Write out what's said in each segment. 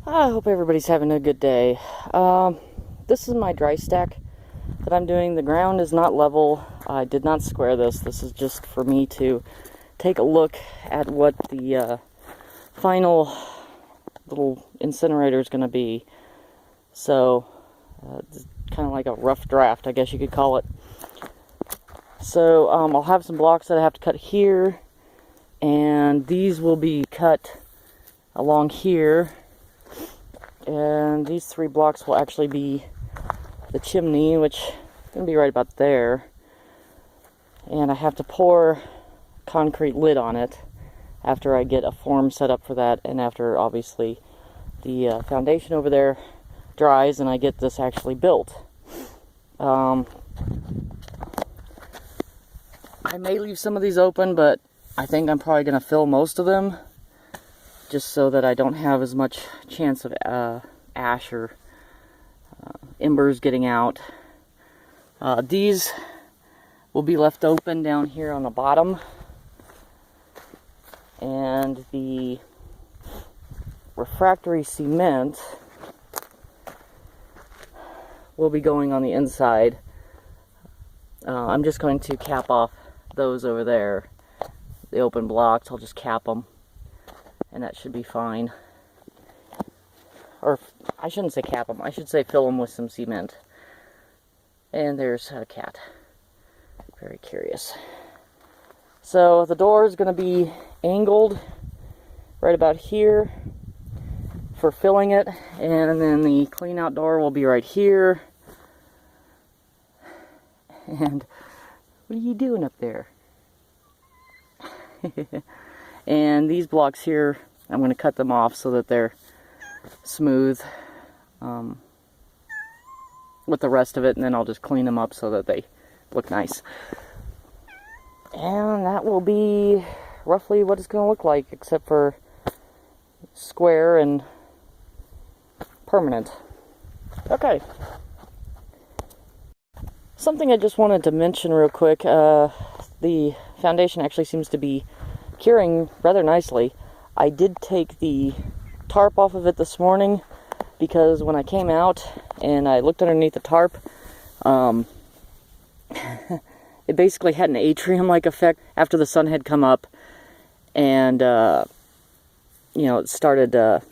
I hope everybody's having a good day. This is my dry stack that I'm doing. The ground is not level. I did not square this. This is just for me to take a look at what the final little incinerator is going to be. So, it's kind of like a rough draft, I guess you could call it. So, I'll have some blocks that I have to cut here, and these will be cut along here. And these 3 blocks will actually be the chimney, which is going to be right about there. And I have to pour concrete lid on it after I get a form set up for that, and after obviously the foundation over there dries and I get this actually built. I may leave some of these open, but I think I'm probably going to fill most of them, just so that I don't have as much chance of ash or embers getting out. These will be left open down here on the bottom, and the refractory cement will be going on the inside. I'm just going to cap off those over there, the open blocks. I'll just cap them, and that should be fine. Or, I shouldn't say cap them, I should say fill them with some cement. And there's a cat. Very curious. So, the door is going to be angled right about here for filling it. And then the clean out door will be right here. And, what are you doing up there? And these blocks here, I'm going to cut them off so that they're smooth with the rest of it, and then I'll just clean them up so that they look nice. And that will be roughly what it's going to look like, except for square and permanent. Okay. Something I just wanted to mention real quick. The foundation actually seems to be curing rather nicely. I did take the tarp off of it this morning, because when I came out and I looked underneath the tarp, it basically had an atrium-like effect after the sun had come up, and it started, the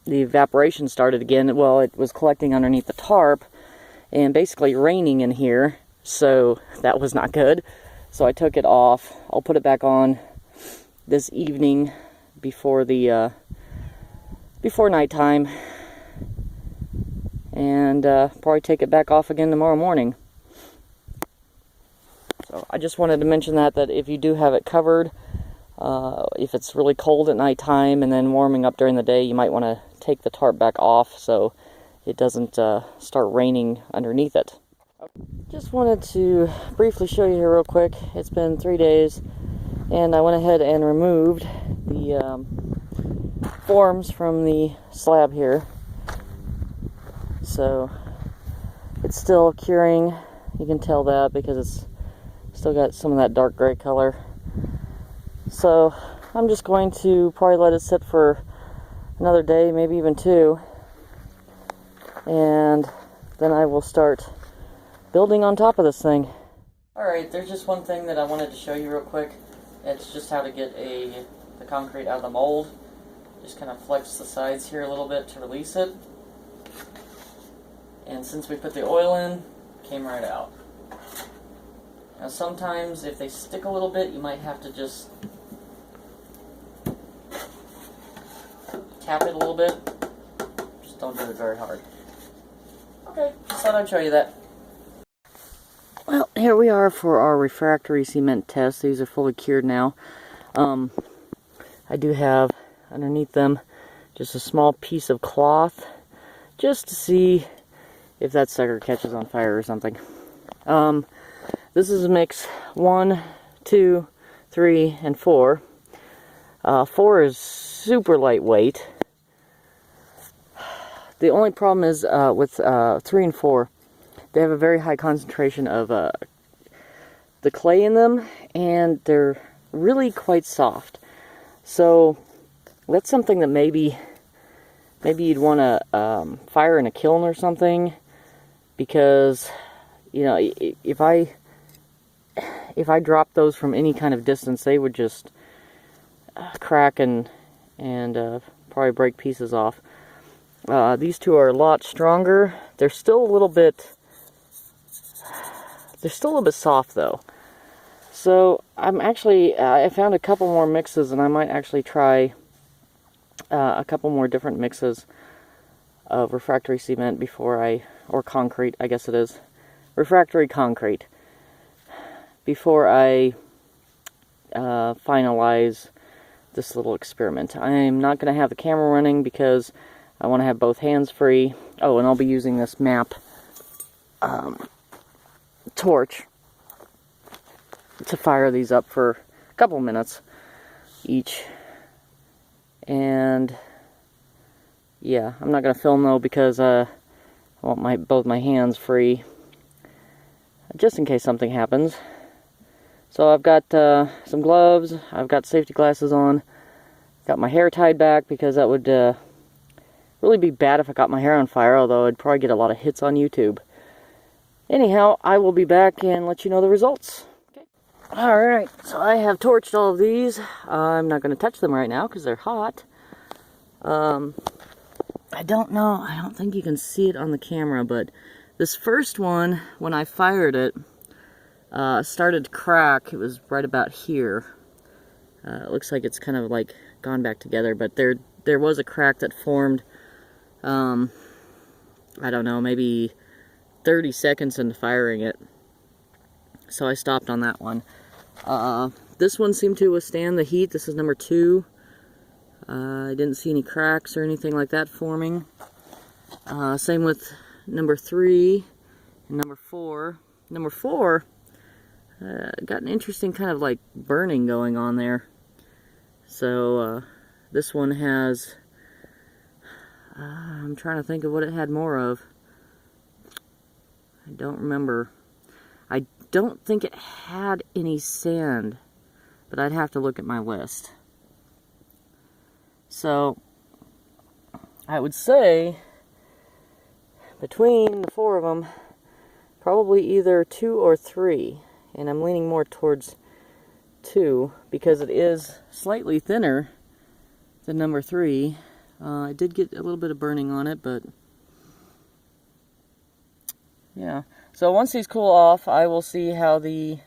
evaporation started again. Well, it was collecting underneath the tarp and basically raining in here, so that was not good. So I took it off. I'll put it back on this evening before the before nighttime, and probably take it back off again tomorrow morning. So I just wanted to mention that if you do have it covered, if it's really cold at nighttime and then warming up during the day, you might want to take the tarp back off so it doesn't start raining underneath it. Just wanted to briefly show you here real quick. It's been 3 days, and I went ahead and removed the forms from the slab here. So it's still curing. You can tell that because it's still got some of that dark gray color. So I'm just going to probably let it sit for another day, maybe even 2, and then I will start building on top of this thing. Alright, there's just one thing that I wanted to show you real quick. It's just how to get the concrete out of the mold. Just kind of flex the sides here a little bit to release it. And since we put the oil in, it came right out. Now sometimes if they stick a little bit, you might have to just tap it a little bit. Just don't do it very hard. Okay, just thought I'd show you that. Well, here we are for our refractory cement test. These are fully cured now. I do have underneath them just a small piece of cloth, just to see if that sucker catches on fire or something. This is a mix 1, 2, 3, and 4. 4 is super lightweight. The only problem is with 3 and 4, they have a very high concentration of the clay in them, and they're really quite soft. So that's something that maybe maybe you'd want to fire in a kiln or something, because, you know, if I dropped those from any kind of distance, they would just crack and probably break pieces off. These two are a lot stronger. They're still a little bit soft though. So I'm actually, I found a couple more mixes, and I might actually try a couple more different mixes of refractory cement or concrete, I guess it is. Refractory concrete. Before I finalize this little experiment. I'm not going to have the camera running because I want to have both hands free. Oh, and I'll be using this map torch to fire these up for a couple minutes each. And yeah, I'm not going to film though because I want both my hands free just in case something happens. So I've got some gloves, I've got safety glasses on, got my hair tied back because that would really be bad if I got my hair on fire, although I'd probably get a lot of hits on YouTube. Anyhow, I will be back and let you know the results. Okay. Alright, so I have torched all of these. I'm not going to touch them right now because they're hot. I don't know, I don't think you can see it on the camera, but this first one, when I fired it, started to crack. It was right about here. It looks like it's kind of like gone back together, but there was a crack that formed, I don't know, maybe 30 seconds into firing it. So I stopped on that one. This one seemed to withstand the heat. This is number 2. I didn't see any cracks or anything like that forming. Same with number 3 and number 4. Number 4 got an interesting kind of like burning going on there. So this one has, I'm trying to think of what it had more of. I don't remember. I don't think it had any sand, but I'd have to look at my list. So I would say between the 4 of them, probably either 2 or 3. And I'm leaning more towards 2 because it is slightly thinner than number 3. I did get a little bit of burning on it, but yeah. So once these cool off, I will see how the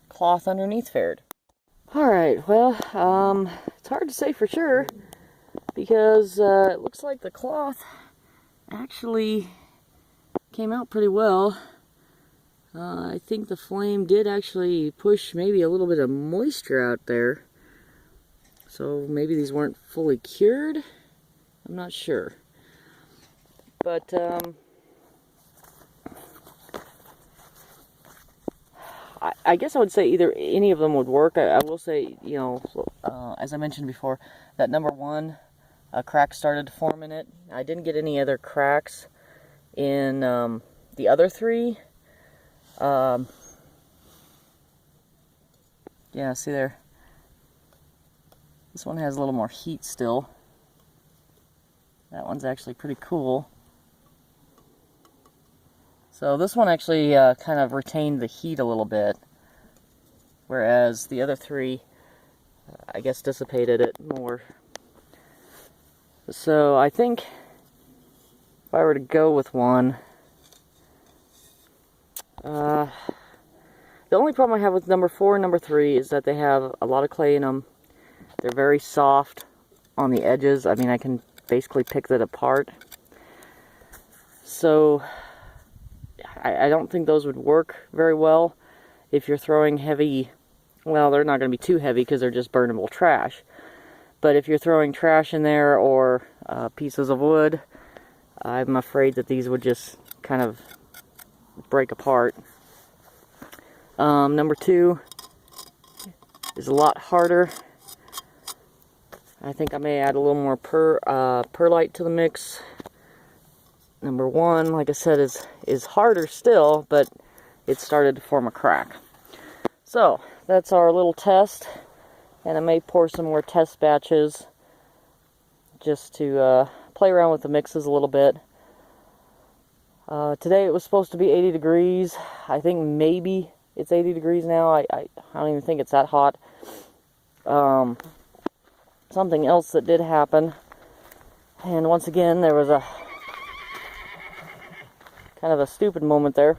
cloth underneath fared. Alright, well, it's hard to say for sure because it looks like the cloth actually came out pretty well. I think the flame did actually push maybe a little bit of moisture out there. So maybe these weren't fully cured. I'm not sure. But I guess I would say either any of them would work. I will say, you know, as I mentioned before, that number 1, a crack started to form in it. I didn't get any other cracks in the other 3. Yeah, see there. This one has a little more heat still. That one's actually pretty cool. So this one actually kind of retained the heat a little bit, whereas the other 3, I guess, dissipated it more. So I think if I were to go with one, the only problem I have with number 4 and number 3 is that they have a lot of clay in them. They're very soft on the edges. I mean, I can basically pick that apart. So I don't think those would work very well if you're throwing heavy, well, they're not going to be too heavy because they're just burnable trash. But if you're throwing trash in there or pieces of wood, I'm afraid that these would just kind of break apart. Number 2 is a lot harder. I think I may add a little more perlite to the mix. Number 1, like I said, is harder still, but it started to form a crack. So that's our little test, and I may pour some more test batches just to play around with the mixes a little bit. Today it was supposed to be 80 degrees. I think maybe it's 80 degrees now. I don't even think it's that hot. Something else that did happen, and once again there was a kind of a stupid moment there.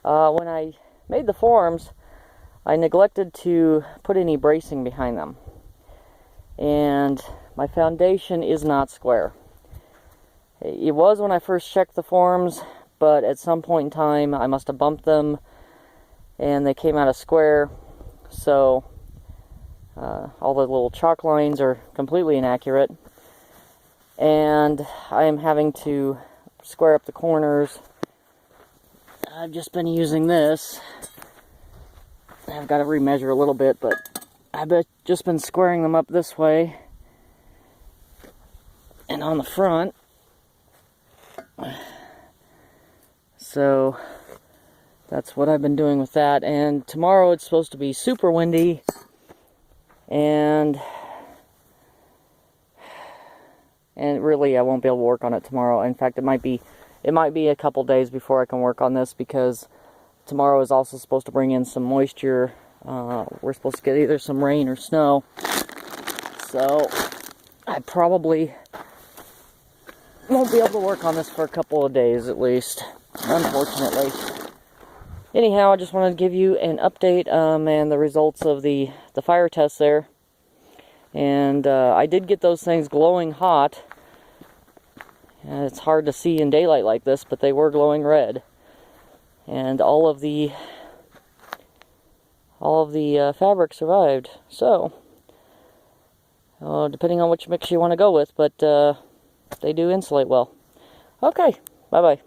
When I made the forms, I neglected to put any bracing behind them, and my foundation is not square. It was when I first checked the forms, but at some point in time I must have bumped them and they came out of square, so all the little chalk lines are completely inaccurate, and I am having to square up the corners. I've just been using this. I've got to remeasure a little bit, but I've just been squaring them up this way and on the front. So that's what I've been doing with that. And tomorrow it's supposed to be super windy, and really I won't be able to work on it tomorrow. In fact, it might be a couple days before I can work on this, because tomorrow is also supposed to bring in some moisture. We're supposed to get either some rain or snow, so I probably won't be able to work on this for a couple of days at least, unfortunately. Anyhow, I just wanted to give you an update and the results of the fire test there. And I did get those things glowing hot. It's hard to see in daylight like this, but they were glowing red. And all of the fabric survived. So, depending on which mix you want to go with, but they do insulate well. Okay, bye-bye.